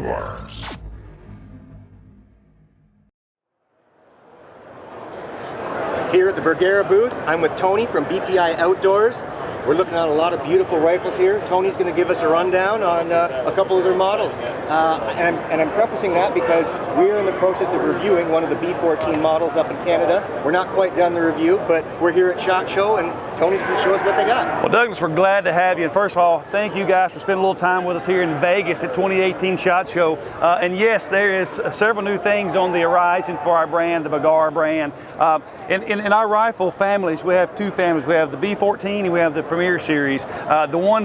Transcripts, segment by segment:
firearms. Here at the Bergara booth, I'm with Tony from BPI Outdoors. We're looking at a lot of beautiful rifles here. Tony's going to give us a rundown on a couple of their models. And I'm prefacing that because we're in the process of reviewing one of the B14 models up in Canada. We're not quite done the review, but we're here at SHOT Show, and Tony's going to show us what they got. Well, Douglas, we're glad to have you. And first of all, thank you guys for spending a little time with us here in Vegas at 2018 SHOT Show. And yes, there is several new things on the horizon for our brand, the Bergara brand. In our rifle families, we have two families. We have the B14 and we have the Premier Series. The one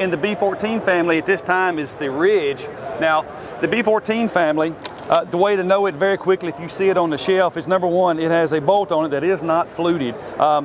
in the B14 family at this time is the Ridge. Now, the B14 family, the way to know it very quickly if you see it on the shelf is, number one, it has a bolt on it that is not fluted.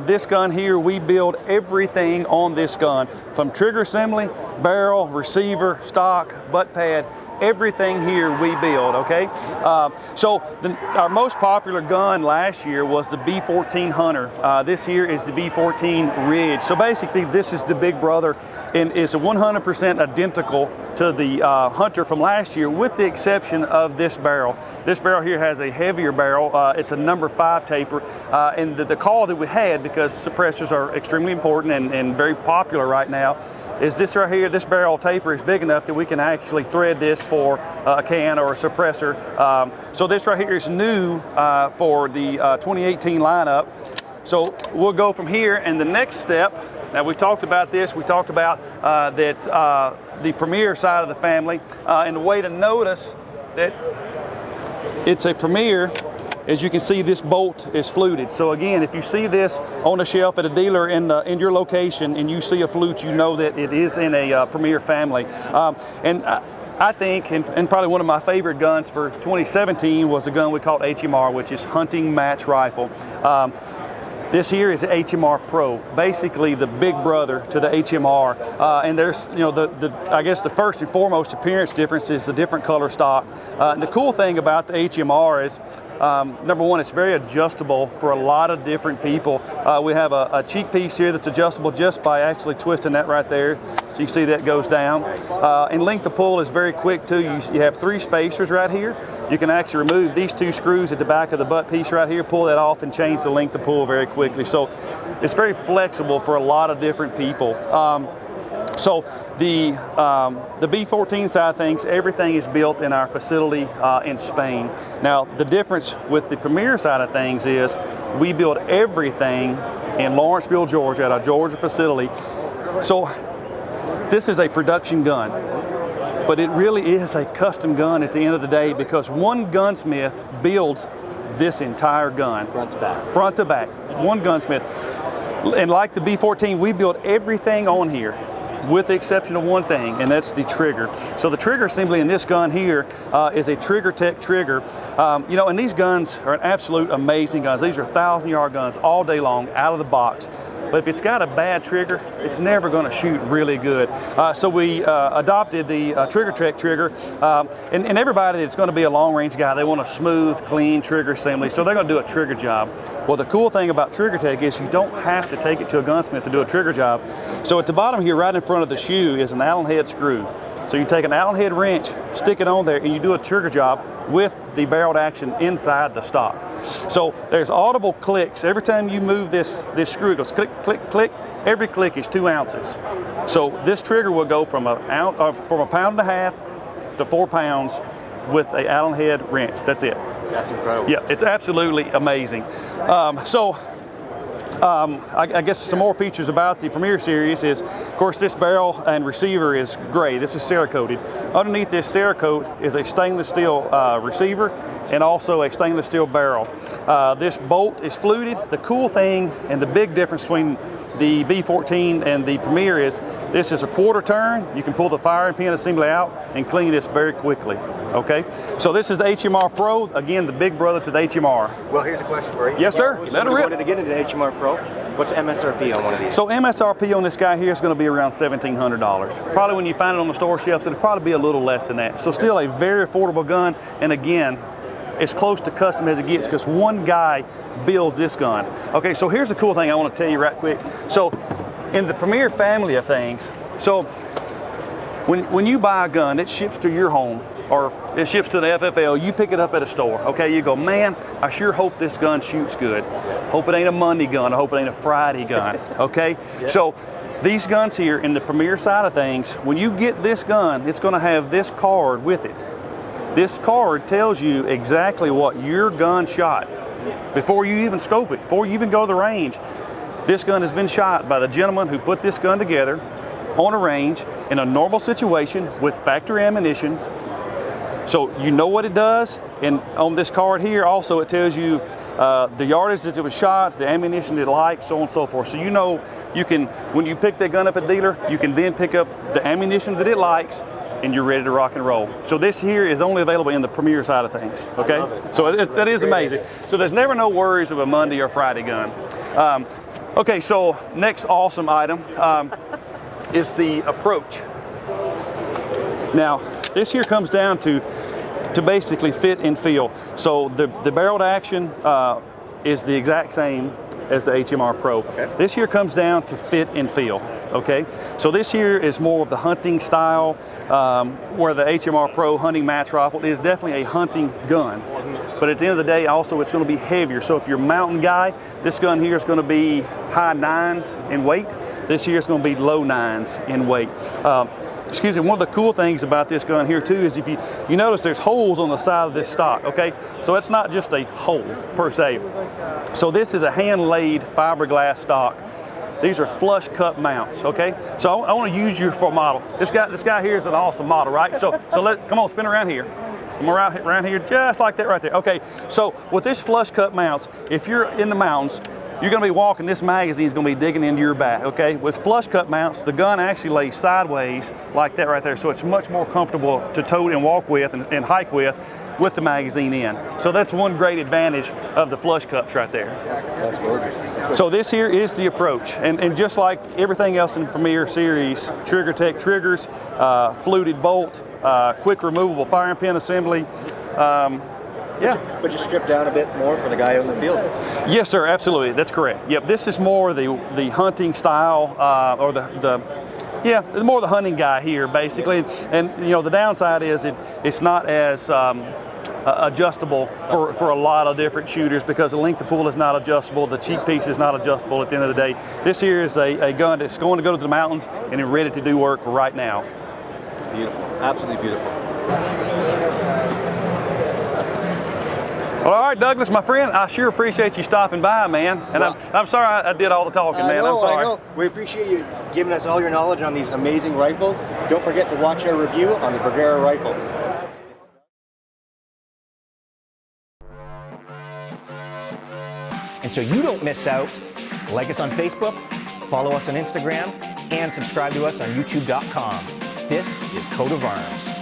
This gun here, we build everything on this gun, from trigger assembly, barrel, receiver, stock, butt pad. Everything here we build, okay? Our most popular gun last year was the B14 Hunter. This year is the B14 Ridge. So basically, this is the big brother, and it's 100% identical to the Hunter from last year, with the exception of this barrel. This barrel here has a heavier barrel. It's a number 5 taper, and the call that we had, because suppressors are extremely important and very popular right now, is this right here. This barrel taper is big enough that we can actually thread this for a can or a suppressor. So this right here is new for the 2018 lineup. So we'll go from here, and the next step, now we talked about this, we talked about the Premier side of the family, and the way to notice that it's a Premier, as you can see, this bolt is fluted. So again, if you see this on the shelf at a dealer in your location and you see a flute, you know that it is in a Premier family. I think, and probably one of my favorite guns for 2017 was a gun we called HMR, which is Hunting Match Rifle. This here is the HMR Pro, basically the big brother to the HMR. And there's, you know, I guess the first and foremost appearance difference is the different color stock. And the cool thing about the HMR is, number one, it's very adjustable for a lot of different people. We have a cheek piece here that's adjustable just by actually twisting that right there. So you see that goes down. And length of pull is very quick too. You have 3 spacers right here. You can actually remove these 2 screws at the back of the butt piece right here, pull that off, and change the length of pull very quickly. So it's very flexible for a lot of different people. So the B14 side of things, everything is built in our facility in Spain. Now, the difference with the Premier side of things is we build everything in Lawrenceville, Georgia, at our Georgia facility. So this is a production gun, but it really is a custom gun at the end of the day, because one gunsmith builds this entire gun. Front to back. Front to back, one gunsmith. And like the B14, we build everything on here, with the exception of one thing, and that's the trigger. So the trigger assembly in this gun here is a Trigger Tech trigger. You know, and these guns are absolute amazing guns. These are 1,000-yard guns all day long, out of the box. But if it's got a bad trigger, it's never going to shoot really good. So we adopted the Trigger Tech trigger, and everybody that's going to be a long-range guy, they want a smooth, clean trigger assembly, so they're going to do a trigger job. Well, the cool thing about Trigger Tech is you don't have to take it to a gunsmith to do a trigger job. So at the bottom here, right in front of the shoe, is an Allen head screw. So you take an Allen head wrench, stick it on there, and you do a trigger job with the barreled action inside the stock. So there's audible clicks. Every time you move this screw, it goes click, click, click. Every click is 2 ounces. So this trigger will go from a pound and a half to 4 pounds with a Allen head wrench. That's it. That's incredible. Yeah, it's absolutely amazing. I guess some more features about the Premier series is, of course, this barrel and receiver is gray. This is Cerakoted. Underneath this Cerakote is a stainless steel receiver and also a stainless steel barrel. This bolt is fluted. The cool thing and the big difference between the B14 and the Premier is this is a 1/4 turn. You can pull the firing pin assembly out and clean this very quickly. Okay, so this is the HMR Pro, again, the big brother to the HMR. Well, here's a question for you. Yes, sir. Let it rip. Wanted to get into HMR Pro. What's MSRP on one of these? So MSRP on this guy here is going to be around $1,700. Probably when you find it on the store shelves, it'll probably be a little less than that. So still a very affordable gun, and again, as close to custom as it gets, because one guy builds this gun. Okay, so here's the cool thing I want to tell you right quick. So in the Premier family of things, so when you buy a gun, it ships to your home or it ships to the FFL, you pick it up at a store, okay? You go, man, I sure hope this gun shoots good. Hope it ain't a Monday gun, I hope it ain't a Friday gun, okay? Yeah. So these guns here, in the Premier side of things, when you get this gun, it's gonna have this card with it. This card tells you exactly what your gun shot before you even scope it, before you even go to the range. This gun has been shot by the gentleman who put this gun together on a range in a normal situation with factory ammunition. So you know what it does, and on this card here also it tells you the yardage that it was shot, the ammunition it likes, so on and so forth. So you know you can, when you pick that gun up at dealer, you can then pick up the ammunition that it likes, and you're ready to rock and roll. So this here is only available in the Premier side of things, okay? So that is amazing. So there's never no worries of a Monday or Friday gun. Okay, so next awesome item is the approach. Now, this here comes down to basically fit and feel. So the barrel to action is the exact same as the HMR Pro. Okay. This here comes down to fit and feel, okay? So this here is more of the hunting style, where the HMR Pro hunting match rifle is definitely a hunting gun. But at the end of the day, also it's gonna be heavier. So if you're a mountain guy, this gun here is gonna be high 9s in weight. This here is gonna be low 9s in weight. Excuse me, one of the cool things about this gun here too is if you notice there's holes on the side of this stock, okay? So it's not just a hole per se. So this is a hand-laid fiberglass stock. These are flush cut mounts, okay? So I want to use you for a model. This guy here is an awesome model, right? So come on, spin around here. Come around here, just like that right there. Okay, so with this flush cut mounts, if you're in the mountains, you're gonna be walking, this magazine is gonna be digging into your back, okay? With flush cut mounts, the gun actually lays sideways like that right there, so it's much more comfortable to tote and walk with and hike with the magazine in. So that's one great advantage of the flush cups right there. That's gorgeous. So this here is the approach, and just like everything else in the Premier series, Trigger Tech triggers, fluted bolt, quick removable firing pin assembly. Yeah. But you strip down a bit more for the guy in the field. Yes, sir, absolutely. That's correct. Yep, this is more the hunting style, or more the hunting guy here, basically. And you know, the downside is it's not as adjustable for a lot of different shooters because the length of pull is not adjustable, the cheek piece is not adjustable at the end of the day. This here is a gun that's going to go to the mountains and is ready to do work right now. Beautiful, absolutely beautiful. Well, all right, Douglas, my friend, I sure appreciate you stopping by, man. And well, I'm sorry I did all the talking, man. I'm sorry. I know. We appreciate you giving us all your knowledge on these amazing rifles. Don't forget to watch our review on the Bergara rifle. And so you don't miss out, like us on Facebook, follow us on Instagram, and subscribe to us on YouTube.com. This is Coat of Arms.